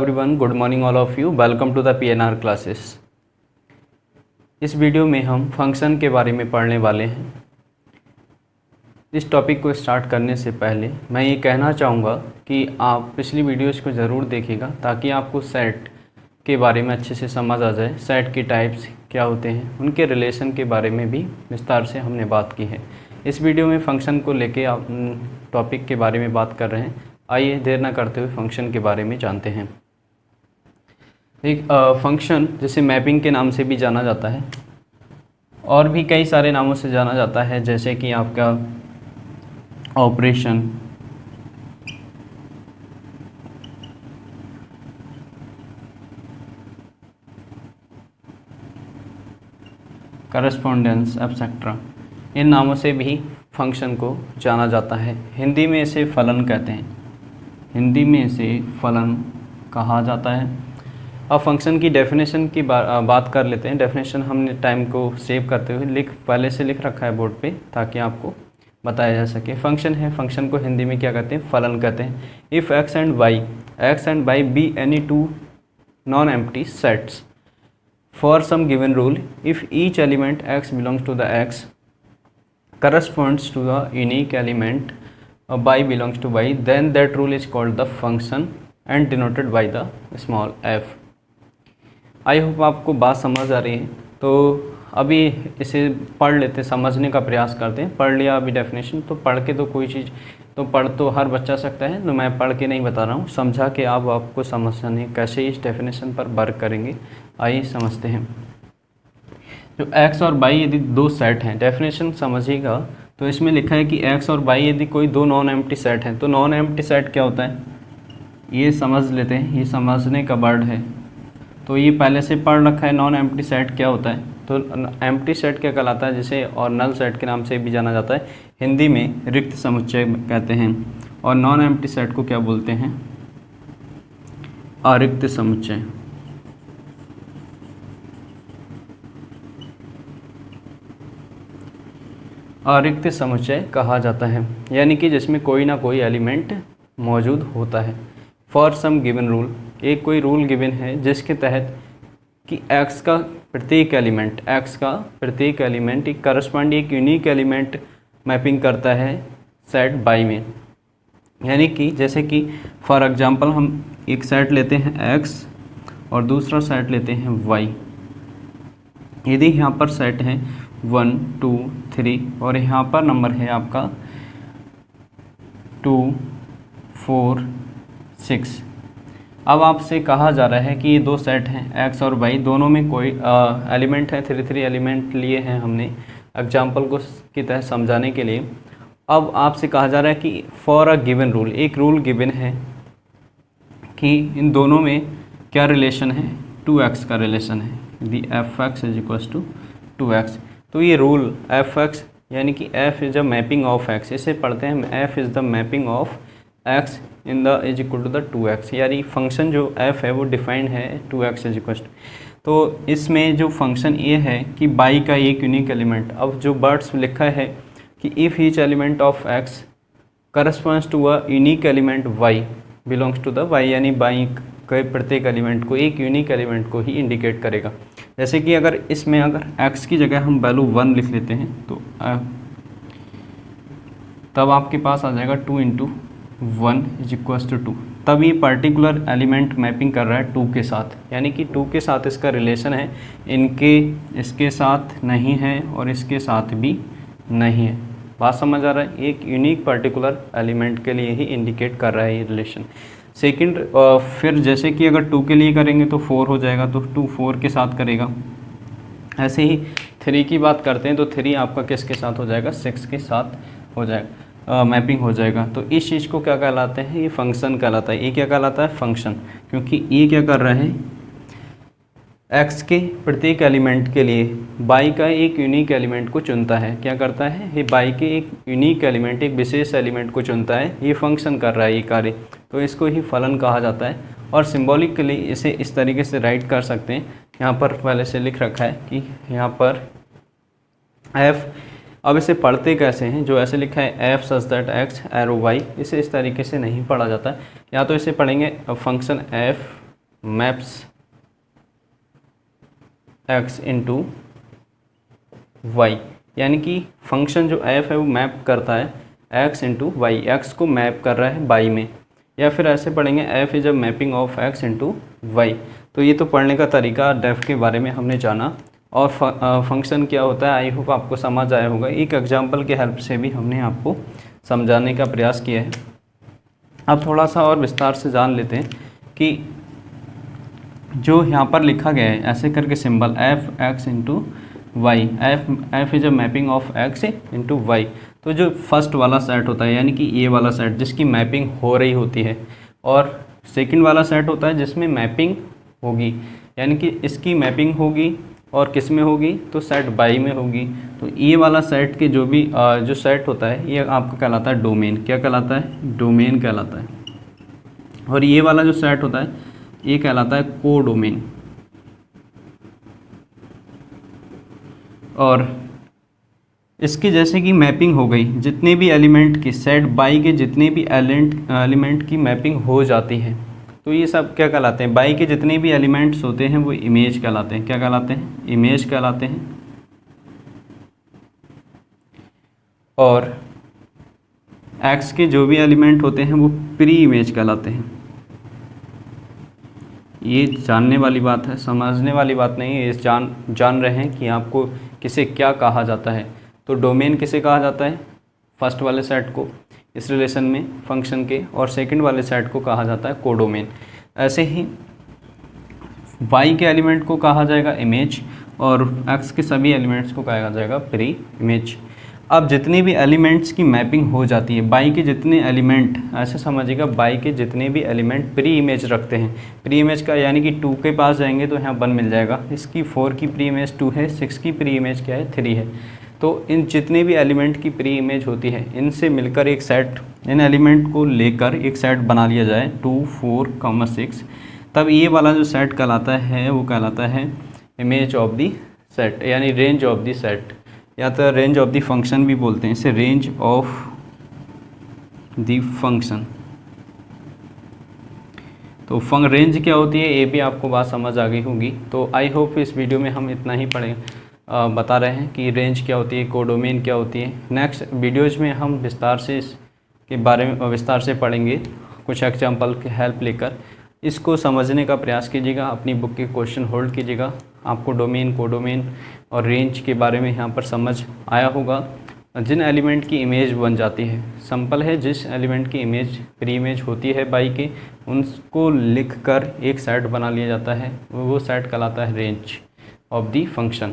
Everyone, good morning all of you. Welcome to the PNR classes. इस video में हम function के बारे में पढ़ने वाले हैं। इस टॉपिक को स्टार्ट करने से पहले मैं ये कहना चाहूँगा कि आप पिछली वीडियोज़ को ज़रूर देखिएगा ताकि आपको सेट के बारे में अच्छे से समझ आ जाए। सेट के टाइप्स क्या होते हैं, उनके रिलेशन के बारे में भी विस्तार से हमने बात की है। इस वीडियो में फंक्शन को लेके आप टॉपिक के बारे में बात कर रहे हैं। आइए देर ना करते हुए फंक्शन के बारे में जानते हैं। एक फंक्शन जिसे मैपिंग के नाम से भी जाना जाता है और भी कई सारे नामों से जाना जाता है, जैसे कि आपका ऑपरेशन, करस्पॉन्डेंस एटसेट्रा। इन नामों से भी फंक्शन को जाना जाता है। हिंदी में इसे फलन कहते हैं। हिंदी में इसे फलन कहा जाता है। अब फंक्शन की डेफिनेशन की बात कर लेते हैं। डेफिनेशन हमने टाइम को सेव करते हुए पहले से लिख रखा है बोर्ड पे ताकि आपको बताया जा सके। फंक्शन है, फंक्शन को हिंदी में क्या कहते हैं? फलन कहते हैं। If X and Y be any two non empty sets for some given rule, if each element x belongs to the x corresponds to the unique element y belongs to y, then that rule is called the function and denoted by the small f। I hope आपको बात समझ आ रही है। तो अभी इसे पढ़ लेते, समझने का प्रयास करते हैं। पढ़ लिया अभी डेफिनेशन, तो पढ़ के तो कोई चीज़ तो पढ़ तो हर बच्चा सकता है, तो मैं पढ़ के नहीं बता रहा हूँ, समझा के आप आपको समझने कैसे इस डेफिनेशन पर वर्क करेंगे। आइए समझते हैं। जो x और y यदि दो सेट हैं, डेफिनेशन समझिएगा तो इसमें लिखा है कि x और y यदि कोई दो नॉन एम्प्टी सेट हैं, तो नॉन एम्प्टी सेट क्या होता है ये समझ लेते हैं। ये समझने का वर्ड है, तो ये पहले से पढ़ रखा है। नॉन एम्प्टी सेट क्या होता है? तो एम्प्टी सेट क्या कहलाता है, जिसे और नल सेट के नाम से भी जाना जाता है। हिंदी में रिक्त समुच्चय कहते हैं। और नॉन एम्प्टी सेट को क्या बोलते हैं? अरिक्त समुच्चय। अरिक्त समुच्चय कहा जाता है, यानी कि जिसमें कोई ना कोई एलिमेंट मौजूद होता है। फॉर सम गिवन रूल, एक कोई रूल गिवन है जिसके तहत कि x का प्रत्येक एलिमेंट एक करस्पॉन्ड एक यूनिक एलिमेंट मैपिंग करता है सेट y में। यानी कि जैसे कि फॉर एग्जांपल हम एक सेट लेते हैं x और दूसरा सेट लेते हैं y। यदि यहाँ पर सेट है 1 2 3 और यहाँ पर नंबर है आपका 2 4 6। अब आपसे कहा जा रहा है कि ये दो सेट हैं x और y, दोनों में कोई एलिमेंट है। 3 एलिमेंट लिए हैं हमने एग्जाम्पल को की तरह समझाने के लिए। अब आपसे कहा जा रहा है कि फॉर अ गिवन रूल, एक रूल गिवन है कि इन दोनों में क्या रिलेशन है? 2x का रिलेशन है। दी f(x) = 2x। तो ये रूल f(x) यानी कि f is the mapping of x, इसे पढ़ते हैं हम f is the mapping of x in the is equal to the 2x। यानी फंक्शन जो f है वो डिफाइंड है 2x इज इक्वल। तो इसमें जो फंक्शन ये है कि y का एक यूनिक एलिमेंट, अब जो वर्ड्स लिखा है कि if each element of x corresponds to a unique element y belongs to the y, यानी y के प्रत्येक एलिमेंट को एक यूनिक एलिमेंट को ही इंडिकेट करेगा। जैसे कि अगर इसमें अगर x की जगह हम वैल्यू 1 लिख लेते हैं तो तब आपके पास आ जाएगा 2 × 1 = 2। तब ये पर्टिकुलर एलिमेंट मैपिंग कर रहा है 2 के साथ, यानी कि 2 के साथ इसका रिलेशन है। इसके साथ नहीं है और इसके साथ भी नहीं है। बात समझ आ रहा है? एक यूनिक पर्टिकुलर एलिमेंट के लिए ही इंडिकेट कर रहा है ये रिलेशन। सेकंड, फिर जैसे कि अगर 2 के लिए करेंगे तो 4 हो जाएगा, तो 2 4 के साथ करेगा। ऐसे ही 3 की बात करते हैं तो 3 आपका किसके साथ हो जाएगा? 6 के साथ हो जाएगा, मैपिंग हो जाएगा। तो इस चीज़ को क्या कहलाते हैं? ये फंक्शन कहलाता है। ये क्या कहलाता है? फंक्शन। क्योंकि ये क्या कर रहा है? x के प्रत्येक एलिमेंट के लिए y का एक यूनिक एलिमेंट को चुनता है। क्या करता है? ये y के एक यूनिक एलिमेंट, एक विशेष एलिमेंट को चुनता है। ये फंक्शन कर रहा है ये कार्य, तो इसको ही फलन कहा जाता है। और सिंबॉलिकली इसे इस तरीके से राइट कर सकते हैं। यहाँ पर पहले से लिख रखा है कि यहाँ पर f अब इसे पढ़ते कैसे हैं, जो ऐसे लिखा है F such that X arrow Y, इसे इस तरीके से नहीं पढ़ा जाता है। या तो इसे पढ़ेंगे function F maps x into Y, यानी कि फंक्शन जो f है वो मैप करता है x इंटू वाई, एक्स को मैप कर रहा है y में, या फिर ऐसे पढ़ेंगे f is a mapping of x into Y. तो ये तो पढ़ने का तरीका डेफ के बारे में हमने जाना, और फंक्शन क्या होता है आई होप आपको समझ आया होगा। एक एग्जांपल के हेल्प से भी हमने आपको समझाने का प्रयास किया है। अब थोड़ा सा और विस्तार से जान लेते हैं कि जो यहाँ पर लिखा गया है ऐसे करके symbol F X into Y, F is a mapping of X into Y. तो जो फर्स्ट वाला सेट होता है यानी कि ये वाला सेट जिसकी मैपिंग हो रही होती है, और सेकंड वाला सेट होता है जिसमें मैपिंग होगी, यानी कि इसकी मैपिंग होगी और किस में होगी, तो सेट बाई में होगी। तो ये वाला सेट के जो भी जो सेट होता है ये आपका कहलाता है डोमेन। क्या कहलाता है? डोमेन कहलाता है। और ये वाला जो सेट होता है ये कहलाता है कोडोमेन। और इसकी जैसे कि मैपिंग हो गई, जितने भी एलिमेंट की सेट बाई के जितने भी एलिमेंट की मैपिंग हो जाती है, तो ये सब क्या कहलाते हैं? बाई के जितने भी एलिमेंट्स होते हैं वो इमेज कहलाते हैं। क्या कहलाते हैं? इमेज कहलाते हैं। और एक्स के जो भी एलिमेंट होते हैं वो प्री इमेज कहलाते हैं। ये जानने वाली बात है, समझने वाली बात नहीं है। ये जान रहे हैं कि आपको किसे क्या कहा जाता है। तो डोमेन किसे कहा जाता है? फर्स्ट वाले सेट को इस रिलेशन में फंक्शन के, और सेकंड वाले सेट को कहा जाता है कोडोमेन। ऐसे ही वाई के एलिमेंट को कहा जाएगा इमेज, और एक्स के सभी एलिमेंट्स को कहा जाएगा प्री इमेज। अब जितने भी एलिमेंट्स की मैपिंग हो जाती है, बाई के जितने एलिमेंट, ऐसे समझिएगा बाई के जितने भी एलिमेंट प्री इमेज रखते हैं, प्री इमेज का यानी कि 2 के पास जाएंगे तो यहाँ 1 मिल जाएगा। इसकी 4 की प्री इमेज 2 है, 6 की प्री इमेज क्या है? 3 है। तो इन जितने भी एलिमेंट की प्री इमेज होती है इनसे मिलकर एक सेट, इन एलिमेंट को लेकर एक सेट बना लिया जाए 2, 4, 6, तब ये वाला जो सेट कहलाता है वो कहलाता है इमेज ऑफ द सेट, यानी रेंज ऑफ द सेट, या तो रेंज ऑफ द फंक्शन भी बोलते हैं इसे, रेंज ऑफ द फंक्शन। तो रेंज क्या होती है ये भी आपको बात समझ आ गई होगी। तो आई होप इस वीडियो में हम इतना ही बता रहे हैं कि रेंज क्या होती है, कोडोमेन क्या होती है। नेक्स्ट वीडियोज में हम विस्तार से इसके बारे में विस्तार से पढ़ेंगे, कुछ एग्जाम्पल की हेल्प लेकर। इसको समझने का प्रयास कीजिएगा, अपनी बुक के क्वेश्चन होल्ड कीजिएगा। आपको डोमेन, कोडोमेन और रेंज के बारे में यहाँ पर समझ आया होगा। जिन एलिमेंट की इमेज बन जाती है, सिंपल है, जिस एलिमेंट की इमेज प्री इमेज होती है बाई के, उनको लिखकर एक सेट बना लिया जाता है, वो सेट कहलाता है रेंज ऑफ द फंक्शन।